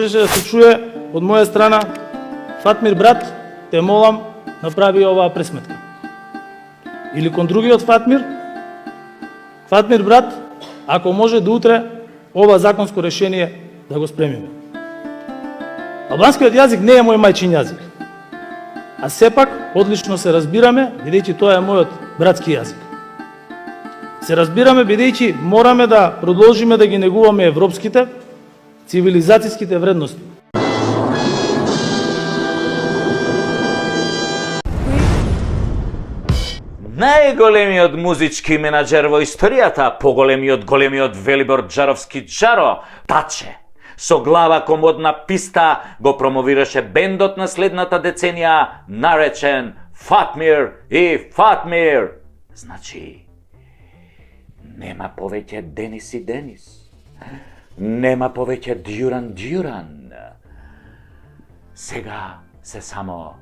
можеше да се чуе од моја страна: Фатмир брат, те молам, направи оваа пресметка. Или кон другиот Фатмир: Фатмир брат, ако може до утре ова законско решение да го спремиме. Албанскиот јазик не е мој мајчин јазик, а сепак одлично се разбираме, бидејќи тоа е мојот братски јазик. Се разбираме бидејќи мораме да продолжиме да ги негуваме европските, цивилизацијските вредности. Најголемиот музички менаџер во историјата, големиот Велибор Джаровски Джаро, Таче, со глава комодна писта го промовираше бендот на следната деценија, наречен Фатмир и Фатмир. Значи, нема повеќе Денис и Денис. Нема повеќе Дјуран. Сега се само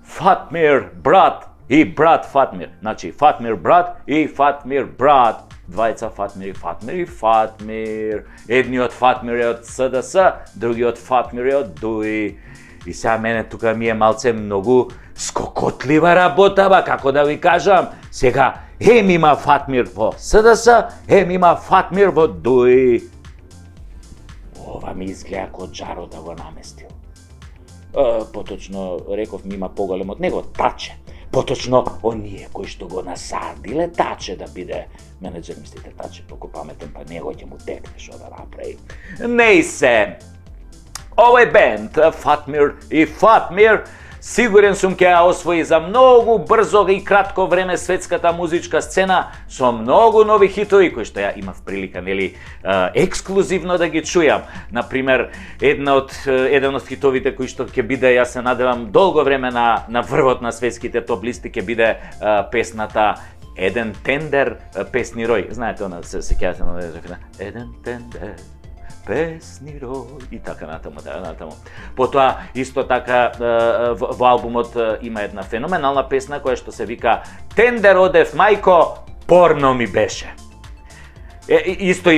Фатмир брат и брат Фатмир. Значи, Фатмир брат и Фатмир брат. Двајца Фатмир и Фатмир. Едниот Фатмир е од СДС, другиот Фатмир е од ДУИ. И сега мене тука ми е малце многу скокотлива работа, како да ви кажам. Сега, има Фатмир во СДС, има Фатмир во ДУИ. Ова ми изгледа ко Джаро да го наместил. Поточно, реков ми има поголем од него, Таче. Поточно, оние кои што го насадиле Таче да биде менеджер, мислите, Таче толку паметен, па него ќе му текне шо да направи. Не се. Овој бенд, Фатмир и Фатмир, сигурен сум ќе ја освои за многу брзо и кратко време светската музичка сцена со многу нови хитови кои што ја имав прилика, нели, ексклузивно да ги чујам. Например, еден од хитовите кои што ќе биде, јас се надевам, долго време на врвот на светските топ листи ќе биде песната Еден тендер, песни рој. Знаете, она се сеќавате на Еден тендер, песни рој и така натаму. Потоа исто така во албумот има една феноменална песна која што се вика Тендер одев мајко, порно ми беше. Исто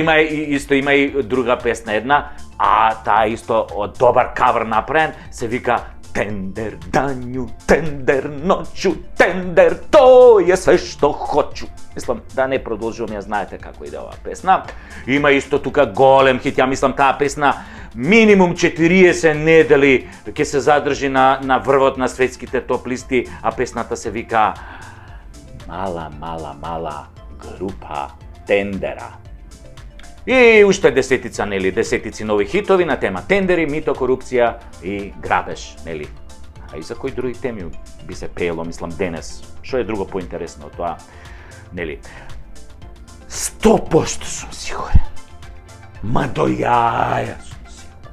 има и друга песна една, а таа исто од добар кавер направен, се вика Тендер данју, тендер ноќу, тендер тој е све што хочу. Мислам, да не продолжувам, ја знаете како иде оваа песна. Има исто тука голем хит, ја мислам таа песна минимум 40 недели ќе се задржи на врвот на светските топ листи, а песната се вика Мала група Тендера. И уште десетици нови хитови на тема тендери, мито, корупција и грабеж, нели? А и за кои други теми би се пеело, мислам, денес? Што е друго поинтересно од тоа, нели? 100% сум сигурен. Ма до јаја сум сигурен.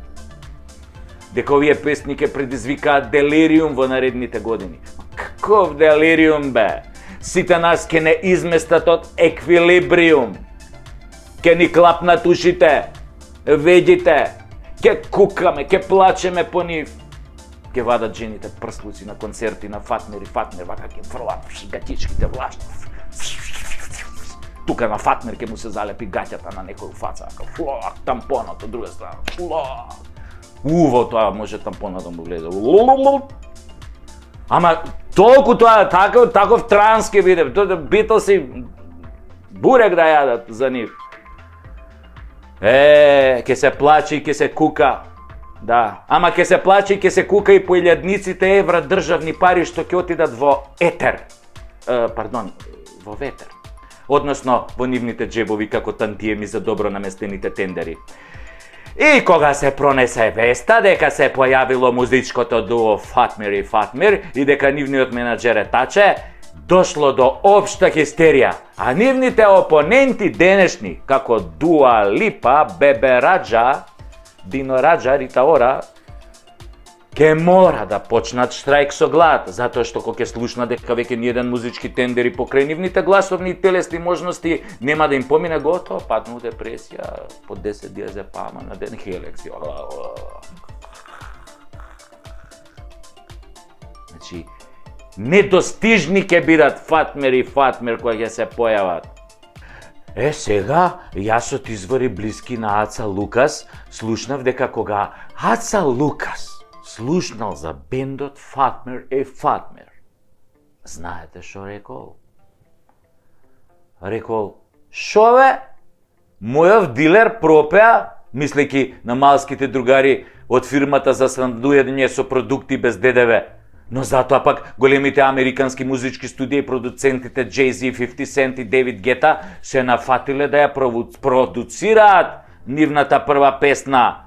Дека овие песни ќе предизвикаат делириум во наредните години. Каков делириум, бе? Сите нас ќе не изместат од еквилибриум. Ке ни клапнат ушите, ведите, ке кукаме, ке плачеме по нив. Ке вадат жените прслуци на концерти на Фатмир и Фатмир, вака ке фрлат гатичките влашни. Тука на Фатмир ке му се залепи гаќата на некој фаца, флак, тампонот од друга страна, флак. Во тоа може тампонот да му влезе. Ама толку тоа, таков транс ке биде, Битлси бурек да јадат за нив. Ке се плаче и ке се кука. Да, ама ке се плаче и ке се кука и по илјадниците евра државни пари што ќе отидат во етер. Во ветер. Односно во нивните джебови како тантиеми за добро наместените тендери. И кога се пронесе веста дека се појавило музичкото дуо Фатмир и Фатмир и дека нивниот менаџер е Таче, дошло до општа хистерија, а нивните опоненти денешни, како Дуа Липа, Бебе Раджа, Дино Раджа, Рита Ора, ке мора да почнат штрајк со глад, затоа што кога ќе слушна дека веќе ниеден музички тендери покрај нивните гласовни и телесни можности нема да им помине, готово, падну депресија, по 10 диазепама на ден, хелекси. Значи, недостижни ќе бидат Фатмир и Фатмир кои ќе се појават. Сега, јас од извори блиски на Аца Лукас, слушнав дека кога Аца Лукас слушнал за бендот Фатмир е Фатмир, знаете шо рекол? Рекол, шо бе? Мојов дилер пропеа, мислејќи на малските другари од фирмата за снабдување со продукти без ДДВ. Но затоа пак големите американски музички студии и продуцентите Jay-Z, 50 Cent и David Guetta се нафатиле да ја продуцираат нивната прва песна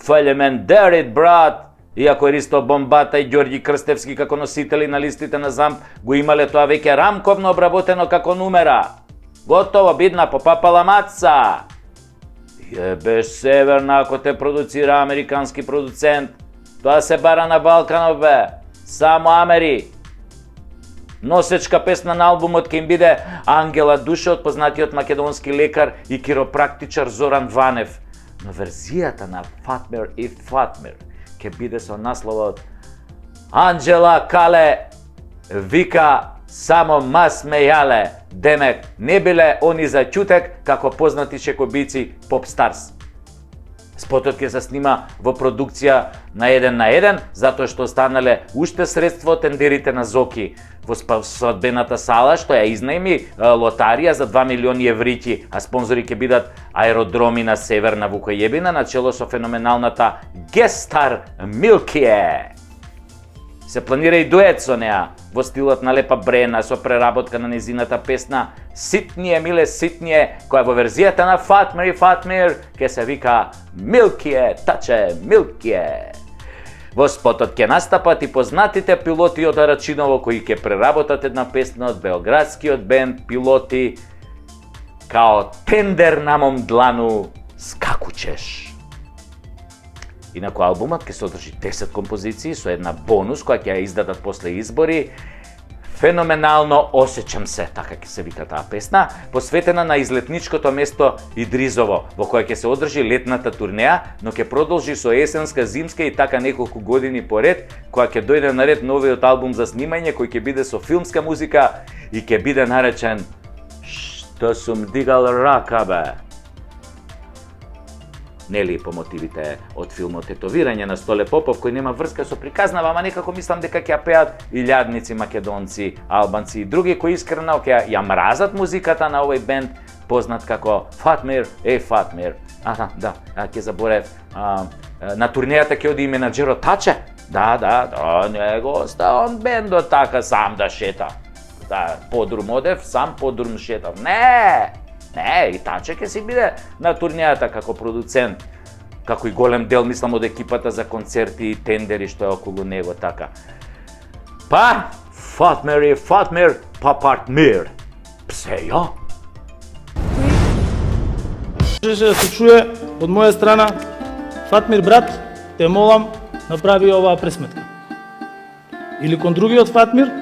Фелемен Дерит, брат. Иако Ристо Бомбата и Ѓорѓи Крстевски како носители на листите на ЗАМП го имале тоа веќе рамковно обработено како нумера. Готово, бидна, попапала маца. Јебе Северна, ако те продуцира американски продуцент, тоа се бара на Балканов, бе. Само Амери. Носечка песна на албумот ќе им биде Ангела Душа од познатиот македонски лекар и киропрактичар Зоран Ванев. Но верзијата на Фатмир и Фатмир ќе биде со насловот Анджела Кале вика само ма смејале, демек не биле они за ќутек како познати чекобици Попстарс. Спотот ќе се снима во продукција на 1:1, затоа што останале уште средства од тендерите на Зоки во свадбената сала, што ја изнајми лотарија за 2 милиони еврики, а спонзори ќе бидат аеродроми на Северна Вукајебина на чело со феноменалната Гестар Милкие. Се планира и дует со неа во стилот на Лепа Брена со преработка на незината песна Ситније, миле ситније, која во верзијата на Фатмир и Фатмир ќе се вика Милкие, таче, Милкие. Во спотот ќе настапат и познатите пилоти од Арачиново кои ќе преработат една песна од белградскиот бенд Пилоти као тендер на мом длану скакучеш. Инаку албумот ќе содржи 10 композиции со една бонус која ќе ја издадат после избори. Феноменално осеќам се, така ќе се вика таа песна, посветена на излетничкото место Идризово, во која ќе се одржи летната турнеја, но ќе продолжи со есенска, зимска и така неколку години поред, која ќе дојде на ред новиот албум за снимање, кој ќе биде со филмска музика и ќе биде наречен Што сум дигал рака, бе. Нели по мотивите од филмот Тетовирање на Столе Попов, кој нема врска со приказнава, ама некако мислам дека ќе ја пеат и илјадници македонци, албанци и други кои искрено ќе ја мразат музиката на овој бенд познат како Фатмир е Фатмир. Да, ќе заборев. На турнејата ќе оди и менаџерот Таче. Да, не го оста он бендот така сам да шета. Да, подрум одев, сам подрум шетав. Не, и Таче ќе си биде на турнејата како продуцент, како и голем дел, мислам, од екипата за концерти и тендери што е околу него, така. Па, Фатмир и Фатмир, Папартмир. Псејо. Можеше да се чуе од моја страна, Фатмир брат, те молам, направи оваа пресметка. Или кон другиот Фатмир,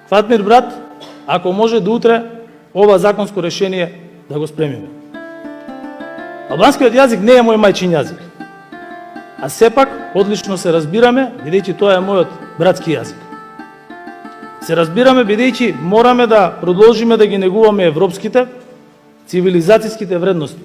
Фатмир брат, ако може до утре ова законско решение да го спремиме. Албанскиот јазик не е мој мајчин јазик, а сепак одлично се разбираме, бидејќи тоа е мојот братски јазик. Се разбираме бидејќи мораме да продолжиме да ги негуваме европските, цивилизацијските вредности.